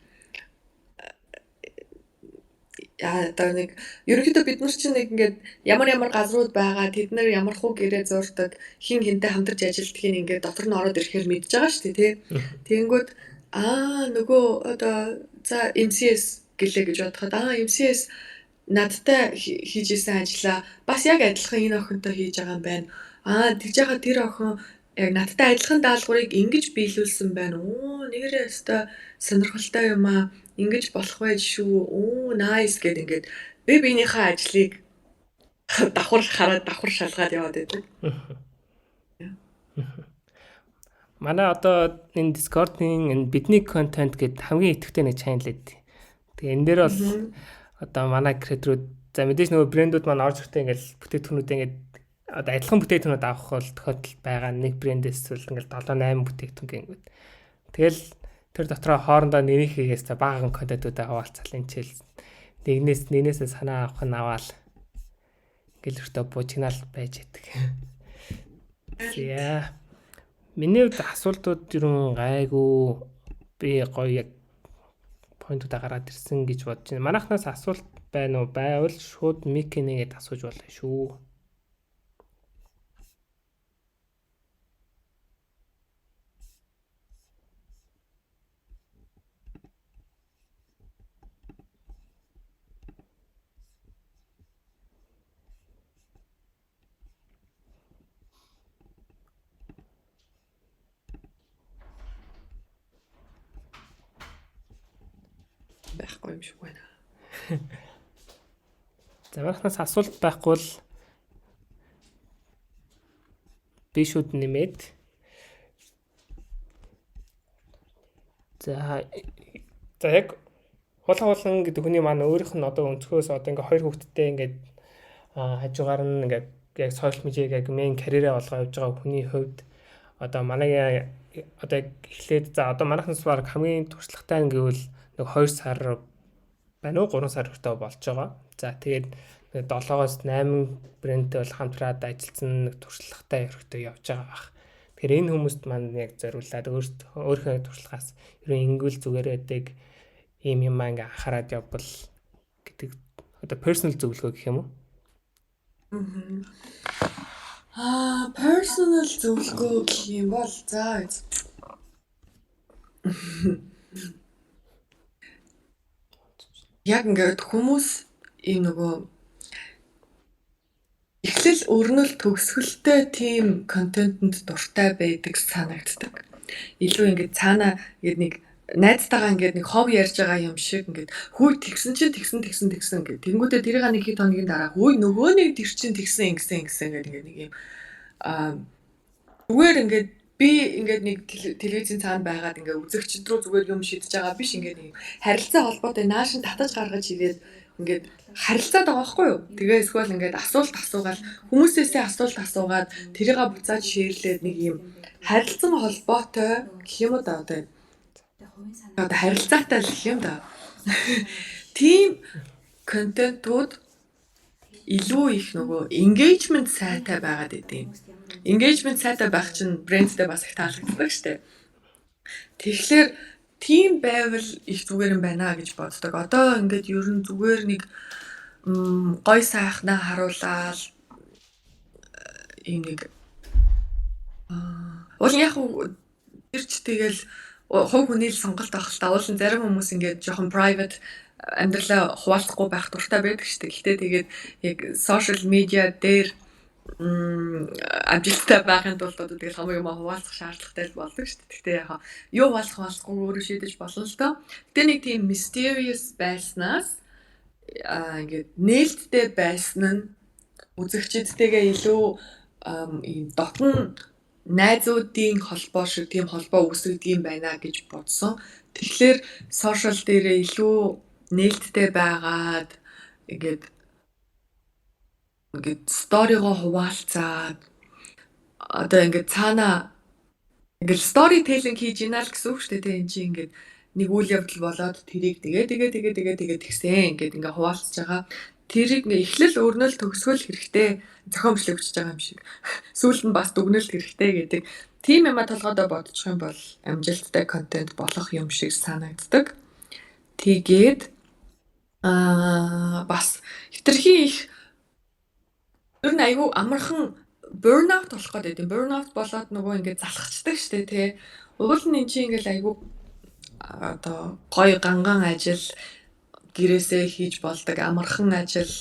Одоо нэг ерөнхийдөө бид нар чинь нэг ингээд ямар газрууд байгаа, тэд нар ямар хуу гэрээ зурдаг, хин хинтэй хамтарч ажилтгийг ингээд дотор нь ороод ирэхээр мэдж байгаа шүү дээ, тий. Тэгэнгүүт нөгөө одоо за MCS гэлээ гэж бодоход MCS надтай хийж исэн ажлаа бас яг адилхан энэ охинтой хийж байгаа юм байна. Тэгж яхаа тэр охин яг надтай адилхан даалгаврыг ингэж биелүүлсэн байна. Нэрээ өстой сонирхолтой юм аа. Ингэж болох байж шүү. Nice гэд ингээд биенийхээ ажлыг давхар шалгаад яваад байдаг. Манай одоо энэ Discord-ийн энэ бидний контент гэдэг хамгийн идэвхтэй нэг channel гэдэг. Тэгээ энэ дээр бол одоо манай креаторууд за мэдээж нөгөө брэндүүд маань орж ирэхдээ ингээл бүтээгдэхүүнүүдээ ингээд одоо адилхан бүтээгдэхүүнүүд авах бол тохиолдол байгаа. Нэг брэндээс бол ингээл 7-8 бүтээгдэхүүн гингүүд. Тэгэл тэр дотроо хоорондоо нэрийнхээс за баахан контентуудаа хаваалцал энэ чил нэгнээсээ санаа авах нь аваал ингээл өөртөө буужигнаал байж идэг. Яа. Миний хувьд асуултууд ерөн гайгүй би гоё яг поинтуудаа гараад ирсэн гэж бодож байна. Манайхнаас асуулт байна уу? Байвал шууд микнийгээд асууж болно шүү. Байхгүй юм шиг байна. За манайхнаас асуулт байхгүй бол би шууд нэмээд за яг хулгуулан гэдэг хүний маань өөрийнх нь одоо өнцгөөс одоо ингээ хоёр хүүхэдтэй ингээд хажуугаар нь ингээ яг сошиал медиаг яг мэн карьераа олгоо явж байгаа хүний хувьд одоо манай одоо эхлээд за одоо манайхнаас баг хамгийн туршлагатай гэвэл нэг 2 сар байна уу 3 сар хүртэл болж байгаа. За тэгээд 7-оос 8 брэндтэй бол хамтраад ажилласан нэг туршлагатай өрхтөө явж байгаа бах. Тэгэхээр энэ хүмүүст маань яг зориулаад өөрийнхөө туршлагаас ерөн ингүүл зүгээр байдаг ийм юм ингээ анхаарад явбал гэдэг одоо personal зөвлөгөө гэх юм уу? Personal зөвлөгөө гэх юм бол за яг ингээд хүмүүс ийм нөгөө эхлэл өрнөл төгсгөлтэй тийм контентэнд дуртай байдаг санагддаг. Илүү ингээд цаана ингээд нэг найзтайгаа ингээд нэг хов ярьж байгаа юм шиг ингээд хүй тэгсэн ингээд тэнгүүдээ тэрийг нэг хэд хоногийн дараа хүй нөгөө нэг тэр чин тэгсэн ингээд нэг юм зүгээр ингээд би ингээд нэг телевизийн цаана байгаад ингээд үзэгчд рүү зүгээр юм шидэж байгаа биш ингээд нэг харилцаа холбоотой наашин татаж гаргаж ирээд ингээд харилцаад байгаа байхгүй юу? Тэгээ эсвэл ингээд асуулт асуугаад хүмүүсээсээ асуулт асуугаад тэрийгээ буцаад шеэрлээд нэг юм харилцан холбоотой гэх юм уу да одоо харилцаатай л гэх юм да. Тийм контентууд илүү их нөгөө engagement сайтай байгаад идэв. Engagement сайтай байх чинь брэндтэй бас их таалагддаг шүү дээ. Тэгэхээр тийм байвал их зүгээр юм байна гэж боддог. Одоо ингээд ер нь зүгээр нэг гой сайхнаа харуулаад ийм нэг уул яг тэрч тэгэл хувь хүний л сонголт авах л та уулын зарим хүмүүс ингээд жоохон private амьдралаа хуваалцахгүй байх дуртай байдаг шүү дээ. Гэхдээ тэгээд яг social media дээр амжилттай байхын тулд одоо тэгэл хамгийн юм хуваалцах шаардлагатай болдог шүү дээ. Гэхдээ яг юу болохгүй өөрөө шийдэж болно л доо. Гэтэ нэг тийм mysterious байснаас ингээд нээлттэй байсан нь үзэгчдтэйгээ илүү ийм дотн найзуудын холбоо шиг тийм холбоо үүсгэдэг юм байна гэж бодсон. Тэгэхээр сошиал дээрээ илүү нээлттэй байгаад ингээд сторигоо хуваалцаад одоо ингээд цаана ингээд стори теллинг хийж ийна л гэсэн үг шүү дээ. Энд чинь ингээд нэг үйл явдал болоод тэрийг тэгээ тэгсэн ингээд ингээд хуваалцаж байгаа. Тэрийг эхлэл өрнөл төгсгөл хэрэгтэй зохион бичлэг бичиж байгаа юм шиг. Сүүлд нь бас дүгнэлт хэрэгтэй гэдэг. Тим юма толгойдоо бодчих юм бол амжилттай контент болох юм шиг санагддаг. Тэгээд бас хитрхи их ер нь айгүй амархан burnout болох гэдэг. Burnout болоод нөгөө ингээд залхацдаг штэ тий. Уул нь эн чинь ингээд айгүй одоо гоё ганган ажил гэрээсээ хийж болдог амархан ажил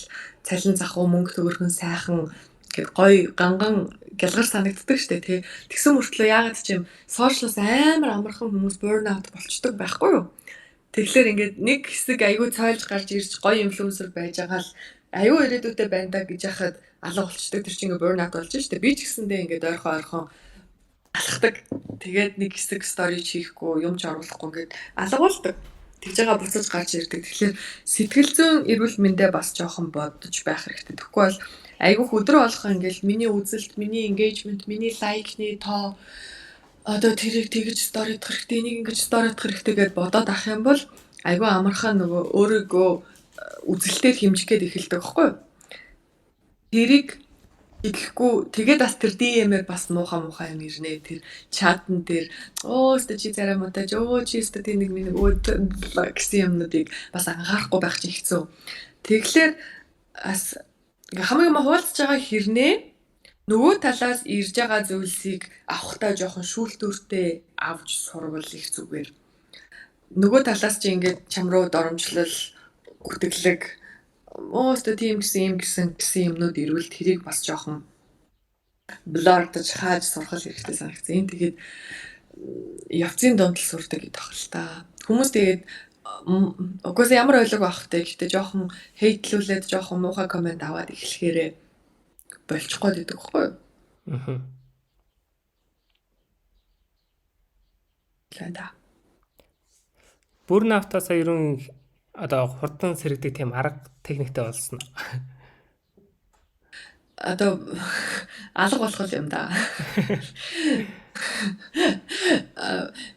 цалин захуу мөнгө төгрөгөн сайхан гэд гоё ганган гялгар санагддаг штэ тий. Тэгсэн мөртлөө яагаад ч юм сошиалс амар амархан хүмүүс burnout болчдөг байхгүй юу? Тэгэхээр ингээд нэг хэсэг айгүй цойлж гарч ирж гоё инфлюенсер байж байгаа л айгүй ирээдүйтэй байна да гэж яхад алга болчдөг. Тэр чинь ингээд burnout болж штэ. Би ч гэсэндээ ингээд ойрхон алхдаг. Тэгээд нэг хэсэг стори хийхгүй юм ч оруулахгүй ингээд алга болдог. Тэгж байгаа буцаж гарч ирдэг. Тэгэхээр сэтгэл зүйн эрүүл мэндэ бас жоохон бодож байх хэрэгтэй. Тэгэхгүй бол айгүйх өдрө болгох ингээл миний үзэлт, миний engagement, миний лайкны тоо одоо тэрийг тэгж сторидох хэрэгтэй, энийг ингэж сторидох хэрэгтэй гэдээ бодоод ах юм бол айгүй амархан нөгөө өөрийгөө үзэлтээр хэмжих гээд эхэлдэг байхгүй юу? Тэрийг идэхгүй тэгээд бас тэр DM-ээр бас муухай юм ирнэ. Тэр чатн дээр өстө чи зарай монтаж чи өстө тийм нэг гэсэн юмнуудыг бас анхаарахгүй байх чинь хэцүү. Тэгэхээр бас хамгийн хуваалцж байгаа хэрнээ нөгөө талаас ирж байгаа зүйлсийг авахтаа жоохон шүүлтүүртэй авч сурвал их зүгээр. Нөгөө талаас чи ингээд чам руу доромжлол гүтгэлэг өстө тийм гэсэн юмнууд ирвэл тэрийг бас жоохон блардж хааж сурах хэрэгтэй санагдсан. Тэгээд явцын донд л сурдаг гэдэг баг л та. Хүмүүс тэгээд угсаа ямар ойлог авахтай гэхдээ жоохон хейтлүүлээд жоохон муухай комент аваад эхлэхээрээ болчих гээд байдаг байхгүй юу? Лада. Burnout-аас ерөн одоо хурдан сэргдэг тийм арга техниктэй болсон. Одоо алга болох юм да.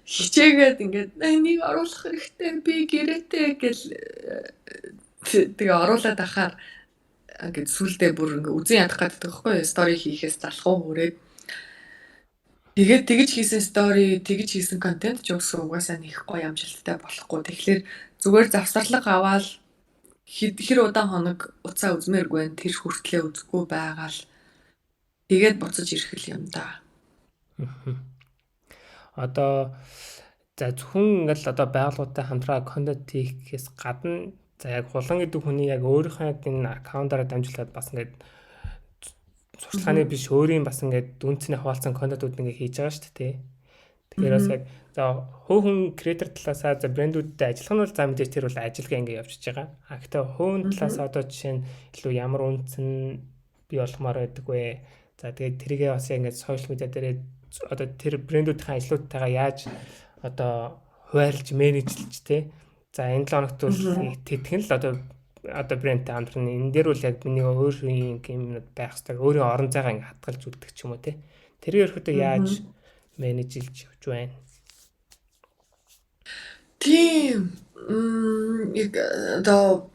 Хичээгээд ингээд нэг оруулах хэрэгтэй би гэрээтэй гэл тэгээ оруулаад ахаар ингээд сүулдэ бүр ингээд үзэн ядах гэдэг байхгүй юу? Стори хийхээс залхуу хүрээд тэгээд тэгж хийсэн стори, тэгж хийсэн контент ч угаасаа нэг гоё амжилттай болохгүй. Тэгэхээр зүгээр завсарлага аваад хэр удаан хоног уцаа үзмээргүй байна. Тэр хүртлээ үзэхгүй байгаал. Тэгээд буцаж ирэх юм да. Одоо за зөвхөн ингээл одоо байгууллагатай хамтраа контент хийхээс гадна за яг хулан гэдэг хүний яг өөрийнхөө энэ аккаунтаараа дамжуулаад бас ингээд сурталчилгааны биш өөрийн бас ингээд үнцний хаваалцсан контентууд ингээд хийж байгаа шүү дээ. Тэгэхээр бас яг за хүн креатор талаасаа за брэндүүдтэй ажиллах нь бол за мэдээж тэр бол ажилгаа ингээд явчихж байгаа. Гэхдээ хүн талаасаа одоо жишээ нь илүү ямар үнцэн бий болгомоор байдаг вэ? За тэгээд тэрийгээ бас ингээд сошиал медиа дээр одоо тэр брэндүүдийн ажлуудтайгаа яаж одоо хуваарлж менежлж тэ. За энэ 7 хоногт бол тэтгэн л одоо брэндтэй хамтран энэ дээр бол яг миний өөрийн юмнууд байх хэрэгтэй. Өөрийн орон зайгаа ингээд хатгалж үлдэх ч юм уу тэ. Тэр өөртөө яаж менежлж явж байна? Тийм одоо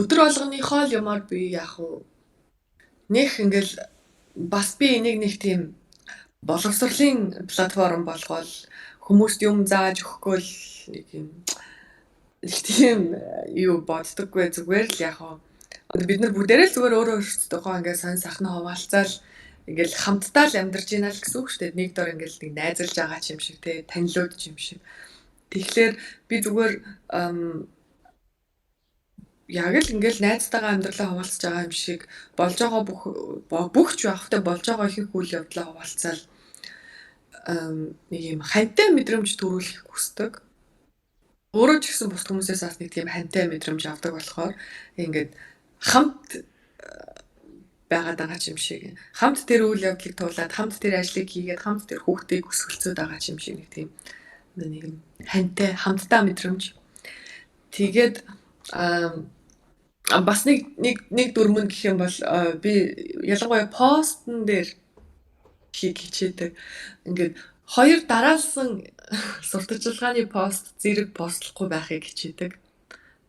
өдөр болгоныхоо л юмар би яг уу нэг ингээл бас би нэг тийм боловсролын платформ болгоод хүмүүст юм зааж өгөхгүй л нэг юм тийм юу боддоггүй зүгээр л яг уу бид нар бүгдээрээ л зүгээр өөрөө өөрсдөө ингээд сонь сахна хуваалцаал ингээл хамтдаа л амьдарч ийна л гэсэн үг шүү дээ. Нэг дор ингээл нэг найзалж байгаа ч юм шиг те танилуд ч юм шиг. Тэгэхээр би зүгээр яг л ингээл найзтайгаа амьдралаа хуваалцаж байгаа юм шиг болж байгаа бүх ч явахтай болж байгаа ихэнх үйл явдлаа хуваалцаал нэг юм хантай мэдрэмж төрүүлэх хүсдэг. Өөрөө ч гэсэн бусд хүмүүсээс бас нэг тийм хантай мэдрэмж авдаг болохоор ингээд хамт байгаад байгаа юм шиг. Хамт тэр үйл явдлыг туулаад, хамт тэр ажлыг хийгээд, хамт тэр хүүхдийг өсгөлцөөд байгаа юм шиг нэг тийм нэг юм хантай, хамтдаа мэдрэмж. Тэгээд бас нэг дүрмэн гэх юм бол би ялангуяа постн дээр хичээдэг. Ингээд хоёр дараалсан сурталчилгааны пост зэрэг постлохгүй байхыг хичээдэг.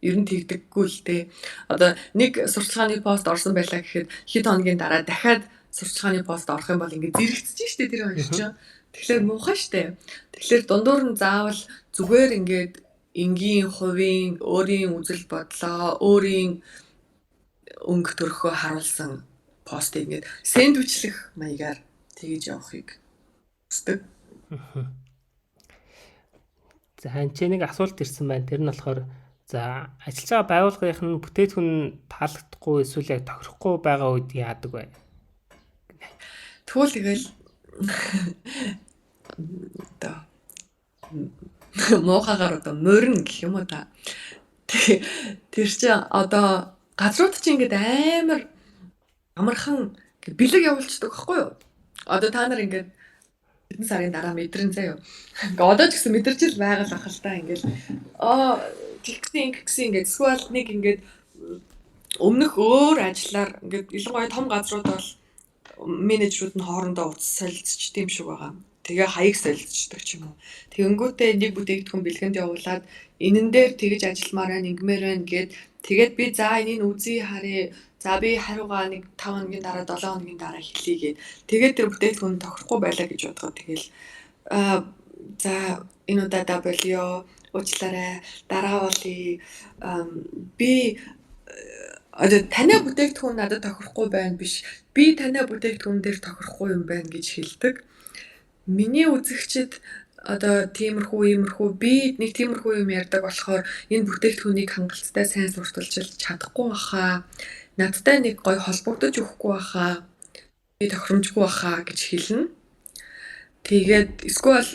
Ер нь тэгдэггүй л дээ. Одоо нэг сурталчилгааны пост орсон байлаа гэхэд хэд хоногийн дараа дахиад сурталчилгааны пост орох юм бол ингээд зэрэгцэж штэ тэр хоёр чинь. Тэгэхээр муухай штэ. Тэгэхээр дундуур нь заавал зүгээр ингээд энгийн хувийн өөрийн үзэл бодлоо, өөрийн өнгө төрхөө харуулсан постыг ингээд сэндвичлэх маягаар тэгж явахыг хүсдэг. За ханчаа нэг асуулт ирсэн байна. Тэр нь болохоор за ажиллаж байгаа байгууллагын нь бүтээгдэхүүн таалагдахгүй эсвэл яг тохирохгүй байгаа үед яадаг вэ? Тэгвэл тэгэл одоо муухагаар одоо морин гэх юм уу та. Тэр чинь одоо газрууд чинь ингээд амар амархан бэлэг явуулчихдаг байхгүй юу? Одоо та нар ингээд хэдэн сарын дараа мэдрэн заяа. Ингээ одоо ч гэсэн мэдэрч л байгаа л ах л та ингээл тэгсэн ингээд эсвэл нэг ингээд өмнөх өөр ажиллаар ингээд ялангуяа том газрууд бол менежерүүд нь хоорондоо утас солилцчихдээ юм шиг байгаа. Тэгээ хаяг солилцдог ч юм уу. Тэгэнгүүтээ нэг бүтээгдэхүүн бэлгэнд явуулаад энэн дээр тэгж ажилламаар байна, ингэмээр байна гэд тэгээд би за энийг үзье харъя. За би хариугаа нэг 5 хоногийн дараа 7 хоногийн дараа хэлье гэд. Тэгээд тэр бүтээгдэхүүн тохирохгүй байлаа гэж бодгоо. Тэгэл за энэ удаа болио уучлаарай. Дараа болъё. Би одоо танай бүтээгдэхүүн надад тохирохгүй байна биш. Би танай бүтээгдэхүүн дээр тохирохгүй юм байна гэж хэлдэг. Миний үзэгчид одоо иймэрхүү би нэг тиймэрхүү юм ярьдаг болохоор энэ бүтээгдэхүүнийг хангалттай сайн сурталчилж чадахгүй баха. Надтай нэг гой холбогдож өгөхгүй баха. Би тохиромжгүй баха гэж хэлнэ. Тэгээд эсвэл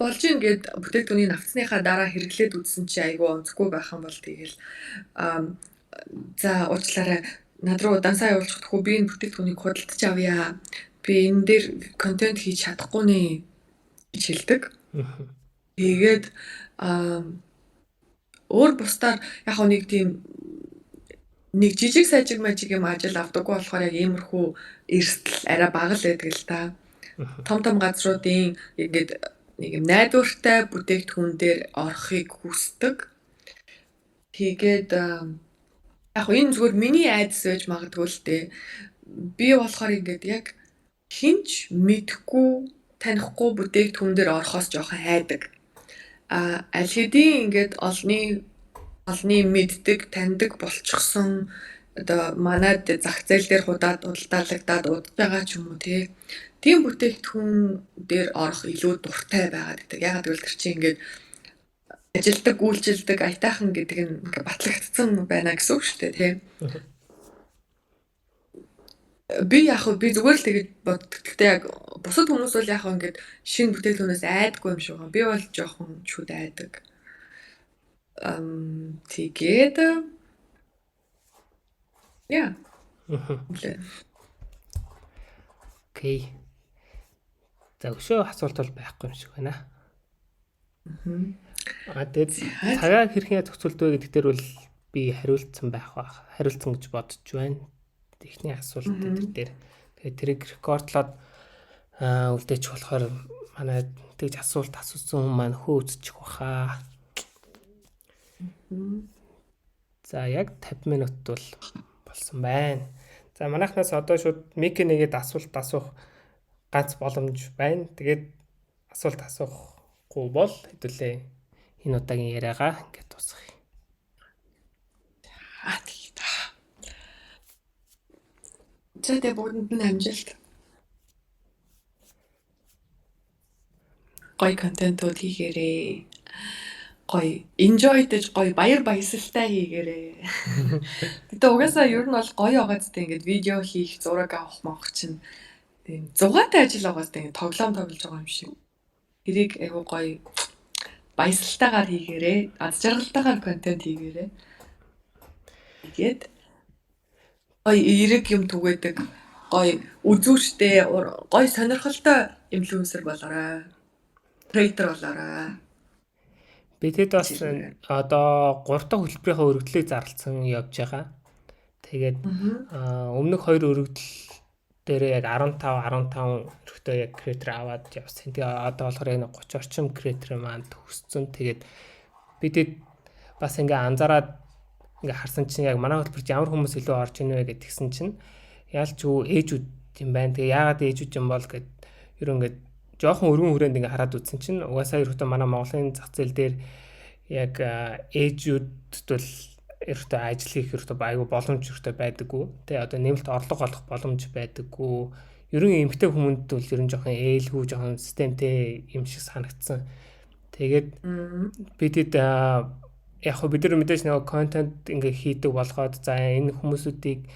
болж ингээд бүтээгдэхүүнийг авцсныхаа дараа хэрэглээд үзсэн чи айгүй онцгүй байх юм бол тэгэл за уучлаарай над руу дансаа явуулчих гэхгүй би энэ бүтээгдэхүүнийг худалдаж авъя. Би энэ дээр контент хийж чадахгүй нэ гэж хэлдэг. Тэгээд өөр бусдаар яг нэг тийм нэг жижиг сажиг мажиг юм ажил авдаггүй болохоор яг иймэрхүү эрсдэл арай бага л байдаг л та. Том газруудын ингээд нэг юм найдвартай бүтээгдэхүүн дээр орохыг хүсдэг. Тэгээд яг энэ зүгээр миний айдас байж магадгүй л дээ. Би болохоор ингээд яг хинч мэдхгүй танихгүй бүтээгдэхүүн дээр орохоос жоохон айдаг. Аль хэдийн ингээд олны мэддэг, таньдаг болчихсон одоо манайд зах зээл дээр худалдаалагдаад удаж байгаа ч юм уу тийм бүтээгдэхүүн дээр орох илүү дуртай байгаад гэдэг. Ягаад гэвэл тэр чинь ингээд ажилдаг, үйлчилдэг, аятайхан гэдэг нь ингээд батлагдсан байна гэсэн үг шүү дээ, тийм. Би зүгээр л тэгэж боддог. Гэхдээ яг бусад хүмүүс бол яг ингээд шинэ бүтээгдэхүүнээс айдаггүй юм шиг байна. Би бол жоохон шүд айдаг. Тэгээд яа. Окей. За өшөө асуулт бол байхгүй юм шиг байна. Тэгээд цагаан хэрхэн зохицуулдаг гэдэг дээр бол би хариулсан гэж бодож байна. Эхний асуулт дээр. Тэгээд тэрийг рекордлоод үлдээч болохоор манай тэгж асуулт асуусан хүн маань хөө үзчих баха. За яг 50 минут бол болсон байна. За манайхнаас одоо шууд мик нэгээд асуулт асуух ганц боломж байна. Тэгээд асуулт асуухгүй бол хэдүүлээ энэ удаагийн яриагаа ингээд дуусгая. Тэ бүгдэнд нь амжилт. Гой контентууд хийгээрэй. гоё enjoy дэж гоё баяр баясгалтай хийгээрэй. Гэтэ угаасаа ер нь бол гоё байгаа зү ингээд видео хийх, зураг авах мавах чинь тийм зугаатай ажил байгаа зү ингээд тоглоом тоглож байгаа юм шиг. Тэрийг айгу гоё баясгалтайгаар хийгээрэй. Аз жаргалтайгаар контент хийгээрэй. Тэгээд гоё эерэг юм түгээдэг, гоё үзүүштэй, гоё сонирхолтой инфлюенсер болоорой. Creator болоорой. Бидэд бас одоо 3 дахь хөтөлбөрийнхөө өргөдлийг зарласан явж байгаа. Тэгээд өмнөх 2 өргөдөл дээр яг 15 өргөдөө яг креатор аваад явсан. Тэгээ одоо болохоор яг 30 орчим креатор маань төгссөн. Тэгээд бидэд бас ингээ анзаараад ингээ харсан чинь яг манай хөтөлбөрт ямар хүмүүс илүү орж ийнэ вэ гэдгсэн чинь яалч юу ээжүүд юм байна. Тэгээ яагаад ээжүүд юм бол гэд ер нь ингээ жоохон өргөн хүрээнд ингээ хараад үзсэн чинь угаасаа ерөөхдөө манай Монголын зах зээл дээр яг ээжүүдэд бол ерөөхдөө ажил хийх ерөөхдөө айгүй боломж ерөөхдөө байдаггүй. Тэгээ одоо нэмэлт орлого олох боломж байдаггүй. Ер нь эмэгтэй хүмүүнд бол ер нь жоохон ээлгүй, жоохон системтэй юм шиг санагдсан. Тэгээд бидэд яг хөө бид нар мэдээж нэг контент ингээ хийдэг болгоод за энэ хүмүүсүүдийг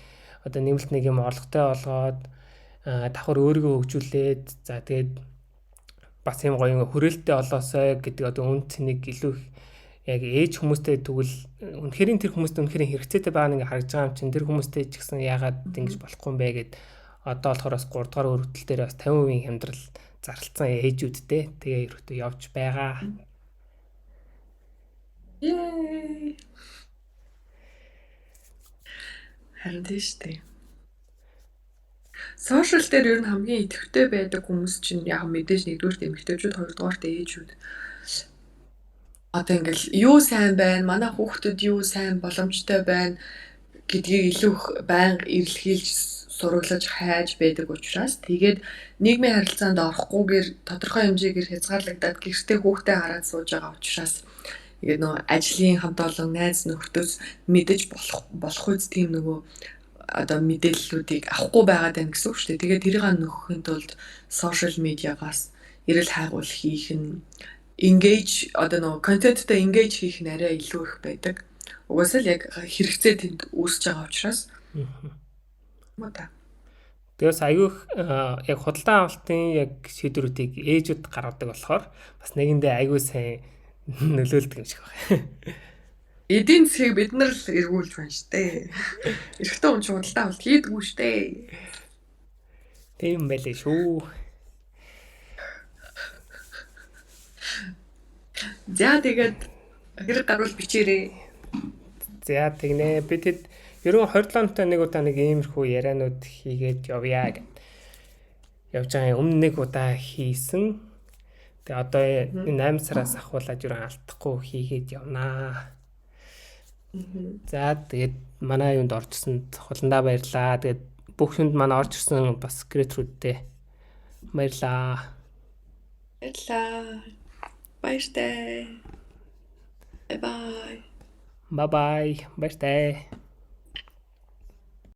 одоо нэмэлт нэг юм орлоготой болгоод давхар өөрийгөө хөгжүүлээд за тэгээд бас юм гоё хүрээлттэй олоосой гэдэг одоо үн цэнийг илүү яг ээж хүмүүстэй тэгвэл үнэхээр тэр хүмүүст үнэхээр хэрэгцээтэй байгаа нэг харагдж байгаа юм чинь тэр хүмүүстэй ч гэсэн яагаад ингэж болохгүй юм бэ гэд одоо болохоор бас 3 дугаар өргөдөл дээр бас 50% хямдрал зарлцсан ээжүүдтэй тэгээ ерөөхдөө явж байгаа. Yay! Харин тийш дээ. Сошиал дээр ер нь хамгийн идэвхтэй байдаг хүмүүс чинь яг мэдээж нэгдүгээр эмэгтэйчүүд, хоёрдугаар ээжүүд. Одоо ингээл юу сайн байна, манай хүүхдүүд юу сайн боломжтой байна гэдгийг илүү их байнга эрэлхийлж сураглаж хайж байдаг учраас тэгээд нийгмийн харилцаанд орохгүйгээр тодорхой хэмжээгээр хязгаарлагдаад гэртээ хүүхдээ хараад сууж байгаа учраас тэгээд нөгөө ажлын хамт олон найз нөхдөс мэдэж болох үз тийм нөгөө одоо мэдээллүүдийг авахгүй байгаад байна гэсэн үг шүү дээ. Тэгээд тэрийг нөхөхийн тулд сошиал медиагаас эрэл хайгуул хийх нь engage одоо нөгөө контенттэй engage хийх нь арай илүү их байдаг. Угаасаа л яг хэрэгцээ тэнд үүсэж байгаа учраас. Мата. Тэгээс аюух яг худалдан авалтын яг шийдвэрүүдийг ээжүүд гаргадаг болохоор бас нэгэндээ аюу сайн нөлөөлдөг юм шиг байна. Эдийн засгийг бид нар л эргүүлж байна штэ. Эрэгтэй хүн худалдан авалт хийдэггүй штэ. Тийм байлээ шүү. За тэгээд хэрэг гарвал бичээрэй. За тэгнэ. Бид хэд ерөн 27 нутаа нэг удаа нэг иймэрхүү ярианууд хийгээд явъя гэд явж байгаа. Өмнө нэг удаа хийсэн. Тэгээ одоо 8 сараас ахуулаад ерөн алдахгүй хийгээд явнаа. За тэгээд манай юунд орчихсонд хуландаа баярлаа. Тэгээд бүх хүнд манай орж ирсэн бас креаторүүдтэй баярлаа. Баярлаа. Баяртай. Bye bye. Bye bye. Баяртай.